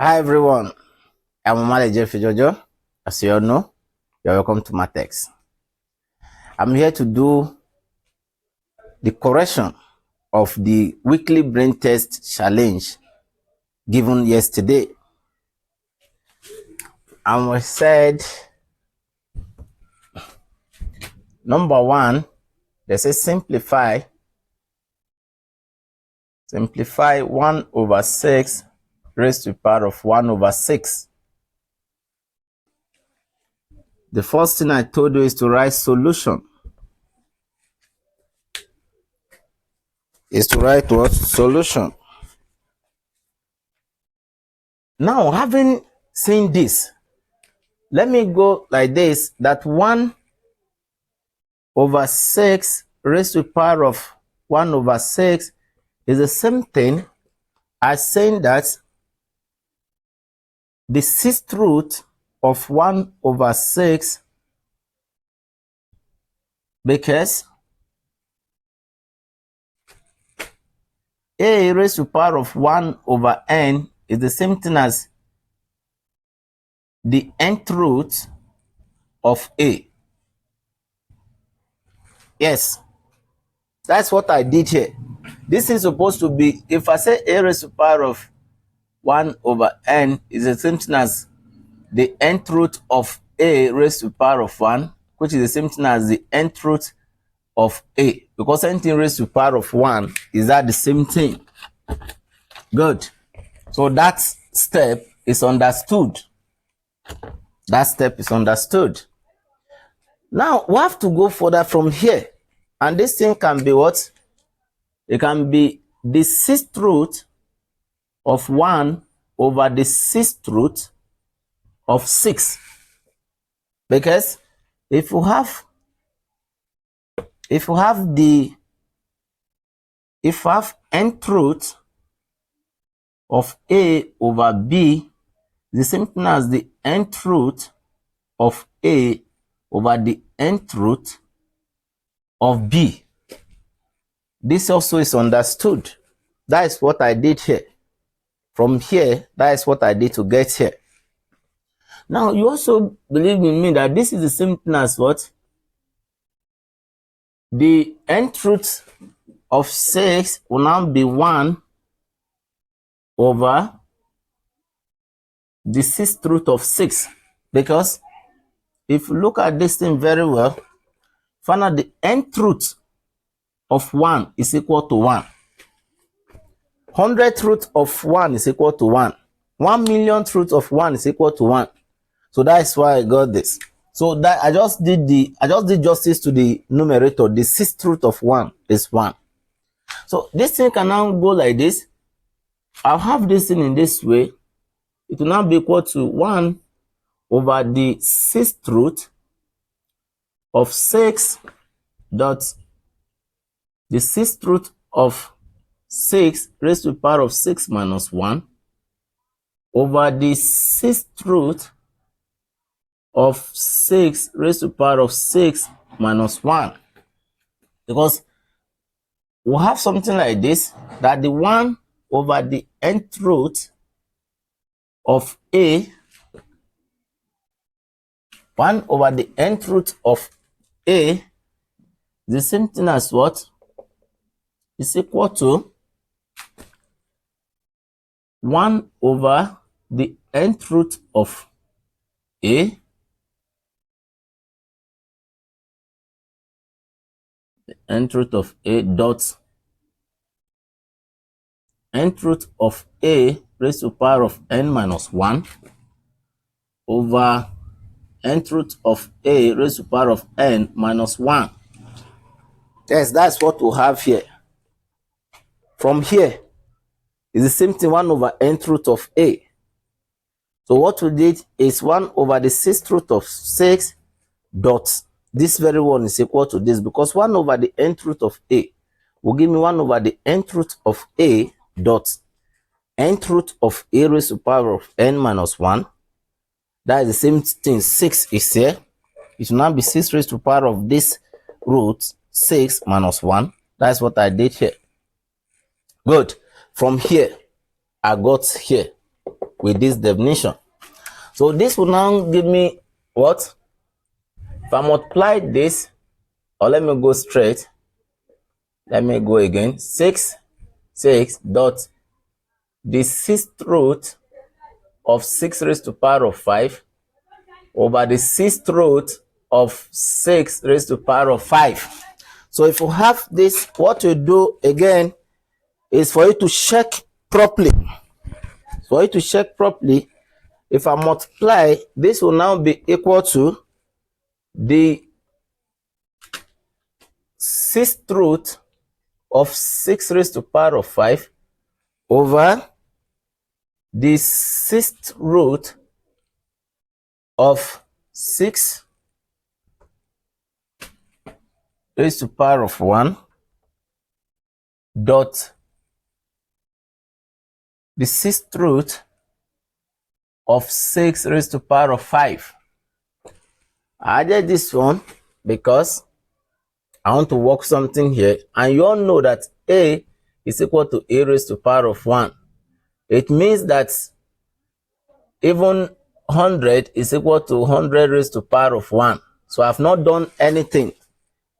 Hi everyone, I'm Omale Jeffrey Jojo. As you all know, you're welcome to Matex. I'm here to do the correction of the weekly brain test challenge given yesterday. And we said, number one, they say simplify 1/6 raised to the power of 1/6. The first thing I told you is to write solution. Solution. Now, having seen this, let me go like this, that 1/6 raised to the power of 1/6 is the same thing as saying that the sixth root of 1/6, because a raised to the power of 1/n is the same thing as the nth root of a. Yes, that's what I did here. This is supposed to be, if I say a raised to the power of 1/n is the same thing as the nth root of a raised to the power of 1, which is the same thing as the nth root of a, because anything raised to the power of 1 is that the same thing. Good. So that step is understood. Now we have to go further from here, and this thing can be what? It can be the sixth root of 1 over the sixth root of 6, because if you have nth root of a over b, the same thing as the nth root of a over the nth root of b. This also is understood. That is what I did here. From here, that is what I did to get here. Now, you also believe in me that this is the same thing as what? The nth root of 6 will now be 1 over the sixth root of 6. Because if you look at this thing very well, find out the nth root of 1 is equal to 1. 100th root of 1 is equal to 1. 1,000,000th root of 1 is equal to 1. So that's why I got this. So that I just did justice to the numerator. The sixth root of 1 is 1. So this thing can now go like this. I'll have this thing in this way. It will now be equal to 1 over the sixth root of 6 dot the sixth root of 6 raised to the power of 6 minus 1 over the sixth root of 6 raised to the power of 6 minus 1. Because we'll have something like this, that the 1 over the nth root of a, 1 over the nth root of a is the same thing as what? Is equal to 1 over the nth root of a, the nth root of a dot nth root of a raised to the power of n minus 1 over nth root of a raised to the power of n minus 1. Yes, that's what we have here. From here is the same thing, 1 over nth root of a. So what we did is 1 over the sixth root of 6 dot this very one is equal to this, because 1 over the nth root of a will give me 1 over the nth root of a dot nth root of a raised to the power of n minus 1. That is the same thing. 6 is here. It will now be 6 raised to the power of this root 6 minus 1. That's what I did here. Good. From here, I got here. with this definition. So this will now give me what? If I multiply this, or let me go straight, let me go again, 6 dot the sixth root of 6 raised to the power of 5 over the sixth root of 6 raised to the power of 5. So if you have this, what you do again is for you to check properly. For you to check properly, if I multiply, this will now be equal to the sixth root of 6 raised to the power of 5 over the sixth root of 6 raised to the power of 1 dot the sixth root of 6 raised to the power of 5. I added this one because I want to work something here, and you all know that A is equal to A raised to the power of 1. It means that even 100 is equal to 100 raised to the power of 1. So I've not done anything.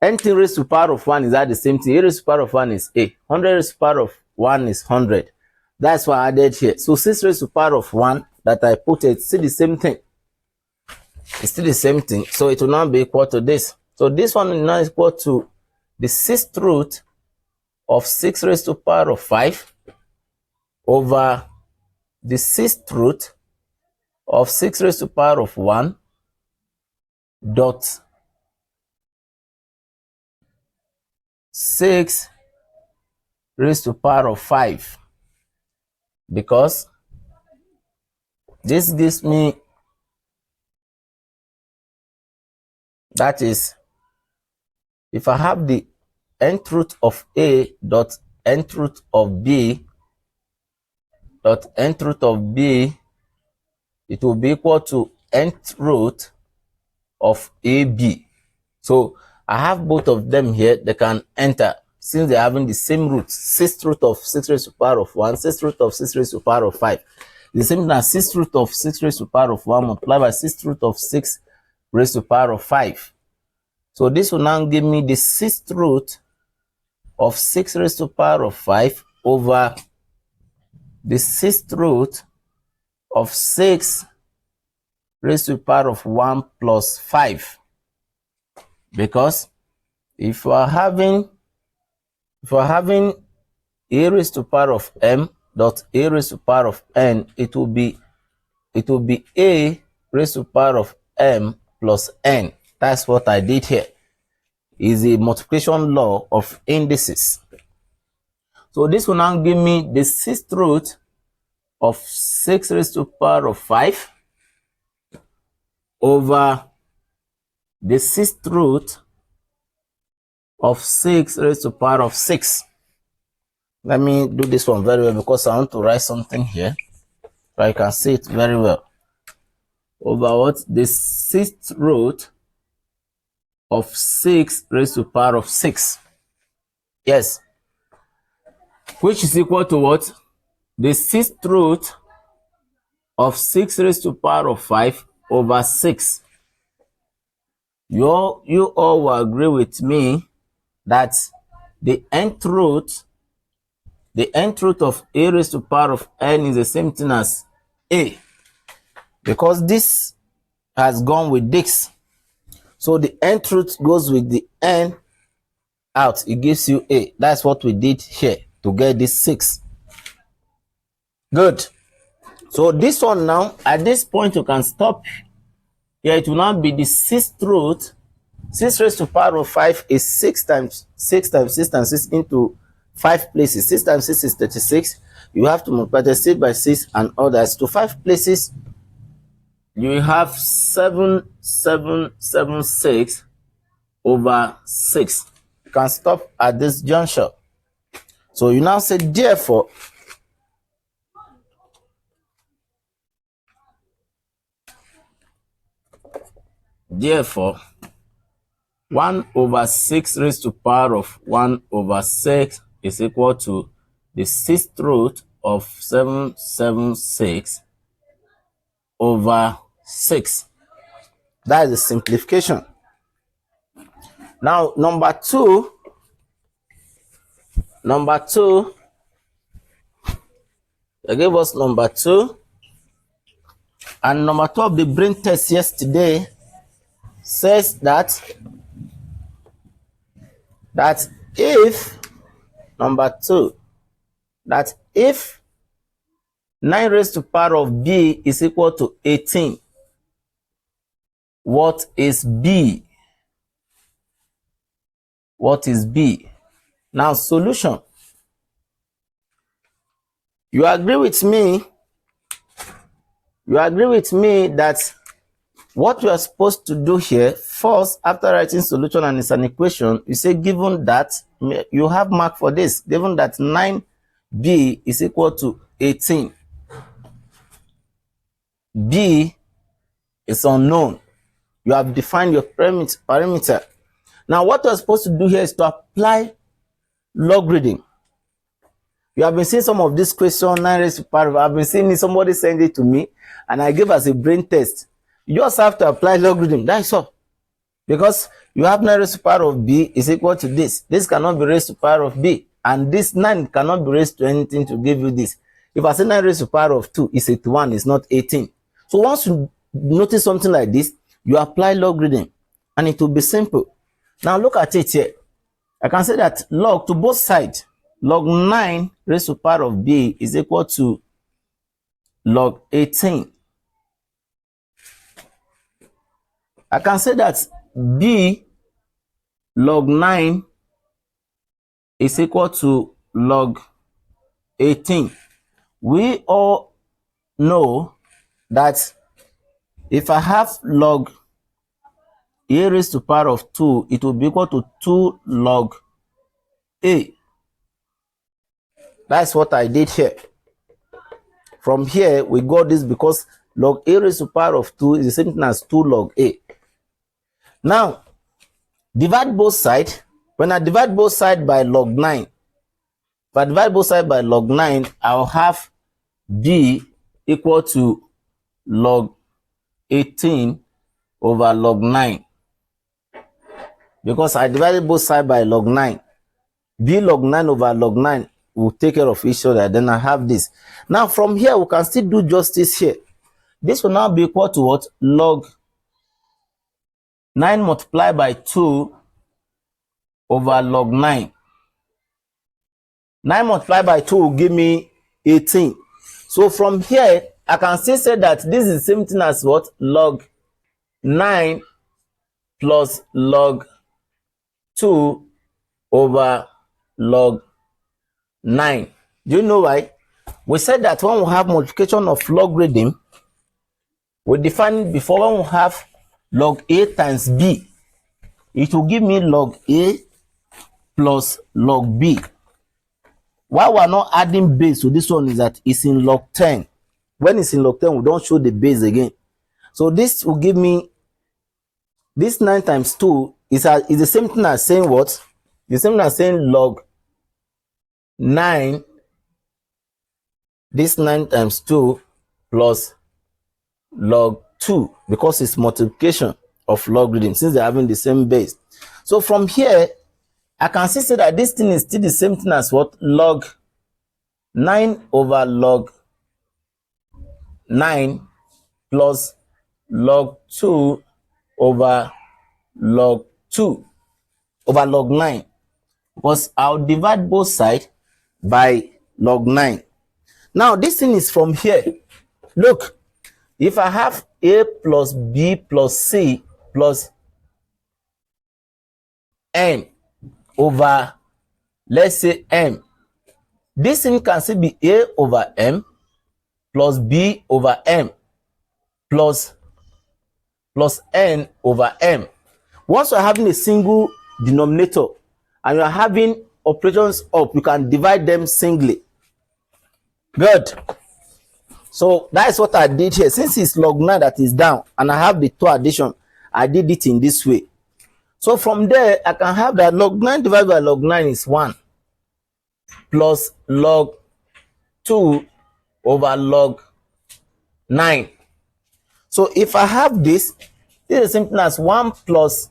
Anything raised to the power of 1 is that the same thing. A raised to the power of 1 is A. 100 raised to the power of 1 is 100. That's why I added here. So 6 raised to the power of 1 that I put, it's still the same thing. It's still the same thing. So it will now be equal to this. So this one is now equal to the sixth root of 6 raised to the power of 5 over the sixth root of 6 raised to the power of 1 dot 6 raised to the power of 5, because this gives me, that is, if I have the nth root of A dot nth root of B dot nth root of B, it will be equal to nth root of AB. So I have both of them here. They can enter since they're having the same root. Sixth root of 6 raised to the power of 1, sixth root of 6 raised to the power of 5. The same thing as sixth root of 6 raised to the power of 1 multiplied by sixth root of 6 raised to the power of 5. So this will now give me the sixth root of 6 raised to the power of 5 over the sixth root of 6 raised to the power of 1 plus 5. Because if we're having A raised to the power of M dot A raised to the power of N, it will be A raised to the power of M plus N. That's what I did here. Is the multiplication law of indices. So this will now give me the sixth root of 6 raised to the power of 5 over the sixth root of 6 raised to the power of 6. Let me do this one very well because I want to write something here so I can see it very well. Over what? The sixth root of 6 raised to the power of 6. Yes. Which is equal to what? The sixth root of 6 raised to the power of 5 over 6. You all will agree with me that the nth root of A raised to the power of N is the same thing as A, because this has gone with this. So the nth root goes with the N out. It gives you A. That's what we did here to get this 6. Good. So this one now, at this point, you can stop. Here it will now be the sixth root. 6 raised to the power of 5 is 6 times 6 times 6 times 6 into 5 places. 6 times 6 is 36. You have to multiply 36 by 6 and others to 5 places. You have 7,776 over 6. You can stop at this juncture. So you now say, therefore, therefore, 1 over 6 raised to the power of 1 over 6 is equal to the sixth root of 776 over 6. That is the simplification. Now, number two, they gave us number 2. And number 2 of the brain test yesterday says that if, number 2, that if 9 raised to the power of b is equal to 18, what is b? What is b? Now, solution. You agree with me that what you are supposed to do here, first, after writing solution and it's an equation, you say given that, you have mark for this, given that 9b is equal to 18. B is unknown. You have defined your parameter. Now, what you are supposed to do here is to apply logarithm. You have been seeing some of this question, 9 raised to the power of, I've been seeing somebody send it to me, and I gave as a brain test. You just have to apply logarithm. That's all. Because you have 9 raised to the power of b is equal to this. This cannot be raised to the power of b. And this 9 cannot be raised to anything to give you this. If I say 9 raised to the power of 2 is 81, it's not 18. So once you notice something like this, you apply logarithm, and it will be simple. Now look at it here. I can say that log to both sides, log 9 raised to the power of b is equal to log 18. I can say that b log 9 is equal to log 18. We all know that if I have log a raised to the power of 2, it will be equal to 2 log a. That's what I did here. From here, we got this because log a raised to the power of 2 is the same thing as 2 log a. Now, divide both sides. When I divide both sides by log 9, if I divide both sides by log 9, I'll have b equal to log 18 over log 9. Because I divided both sides by log 9. b log 9 over log 9 will take care of each other. Then I have this. Now, from here, we can still do justice here. This will now be equal to what? Log 9 multiplied by 2 over log 9. 9 multiplied by 2 will give me 18. So from here, I can still say that this is the same thing as what? Log 9 plus log 2 over log 9. Do you know why? We said that when we have multiplication of logarithm, we defined it before. When we have log a times b, it will give me log a plus log b. Why we are not adding base to this one is that it's in log 10. When it's in log 10, we don't show the base again. So this will give me, this 9 times 2 is the same thing as saying what? The same thing as saying log 9, this 9 times 2 plus log 2, because it's multiplication of logarithm since they're having the same base. So from here, I can see say that this thing is still the same thing as what? Log 9 over log 9 plus log 2 over log 2 over log 9. Because I'll divide both sides by log 9. Now, this thing is from here. Look, if I have a plus b plus c plus n over, let's say, m, this thing can still be a over m plus b over m plus n over m. Once you're having a single denominator and you're having operations up, you can divide them singly. Good. So that's what I did here. Since it's log 9 that is down and I have the 2 addition, I did it in this way. So from there, I can have that log 9 divided by log 9 is 1 plus log 2 over log 9 So if I have this is the same thing as 1 plus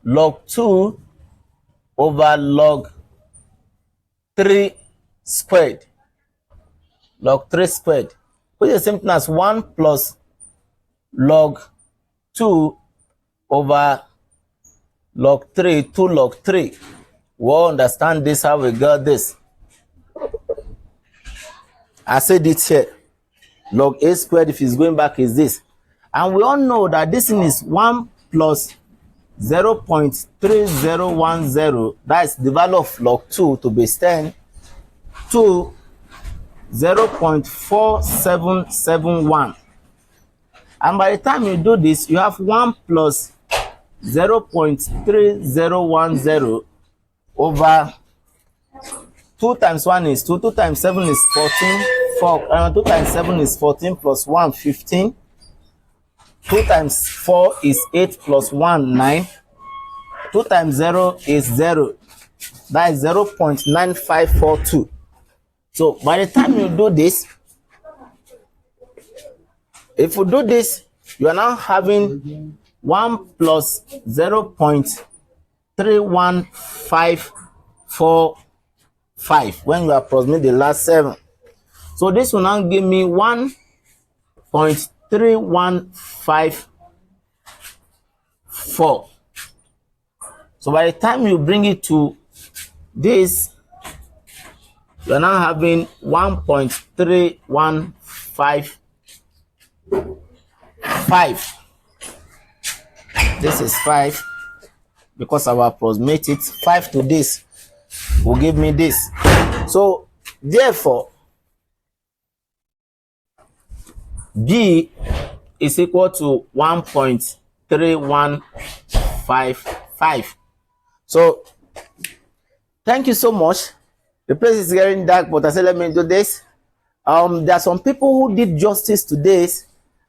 log 2 over log 3 squared. Log 3 squared, which is the same thing as 1 plus log 2 over log 3, 2 log 3. We'll understand this, how we got this. I said it here. Log a squared, if it's going back, is this. And we all know that this thing is 1 plus 0.3010. That is the value of log 2 to base 10 to 0.4771. And by the time you do this, you have 1 plus 0.3010 over 2 times 1 is 2, 2 times 7 is 14, 2 times 7 is 14 plus 1, 15. 2 times 4 is 8 plus 1, 9. 2 times 0 is 0. That is 0.9542. So by the time you do this, if you do this, you are now having 1 plus 0.31545 when you approximate the last 7. So this will now give me 1.3154. So by the time you bring it to this, you are now having 1.3155. This is 5 because I will approximate it. 5 to this will give me this. So therefore, B is equal to 1.3155. So thank you so much. The place is getting dark, but I said let me do this. There are some people who did justice to this.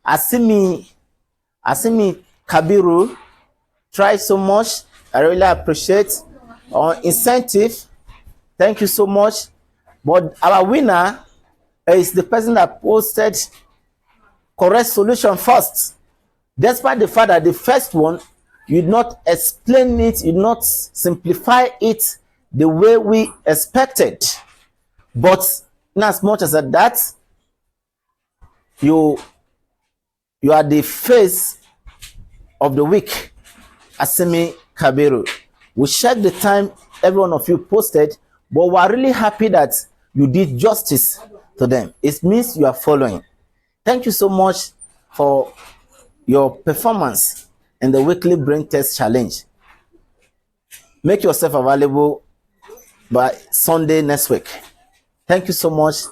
Asimi Kabiru, try so much. I really appreciate. Incentive, thank you so much. But our winner is the person that posted correct solution first. Despite the fact that the first one, you did not explain it, you did not simplify it the way we expected. But in as much as that, you are the face of the week, Asimi Kabiru. We checked the time every one of you posted, but we are really happy that you did justice to them. It means you are following. Thank you so much for your performance in the weekly brain test challenge. Make yourself available by Sunday next week. Thank you so much.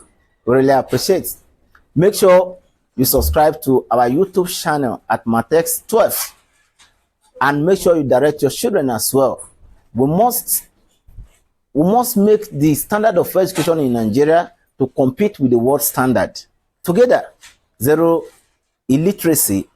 We really appreciate it. Make sure you subscribe to our YouTube channel at Matex12, and make sure you direct your children as well. We must make the standard of education in Nigeria to compete with the world standard. Together, zero illiteracy